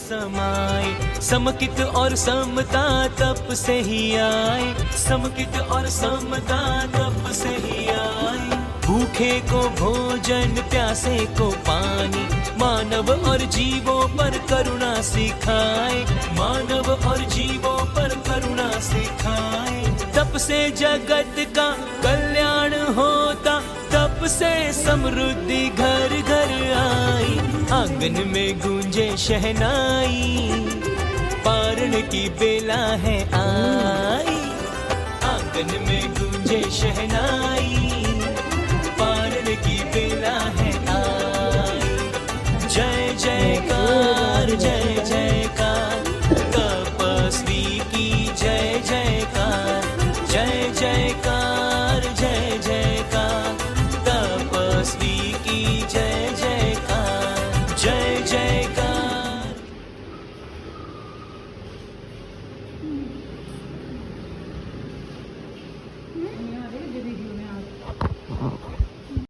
समाए। समकित और समता तप से ही आए, समकित और समता तप से ही आए। भूखे को भोजन, प्यासे को पानी, मानव और जीवों पर करुणा सिखाए, मानव और जीवों पर करुणा सिखाए। तप से जगत का कल्याण होता, तप से समृद्धि घर घर आई। आंगन में गूंजे शहनाई, पारण की बेला है आई। आंगन में गूंजे शहनाई, पारण की बेला है आई। जय जयकार जय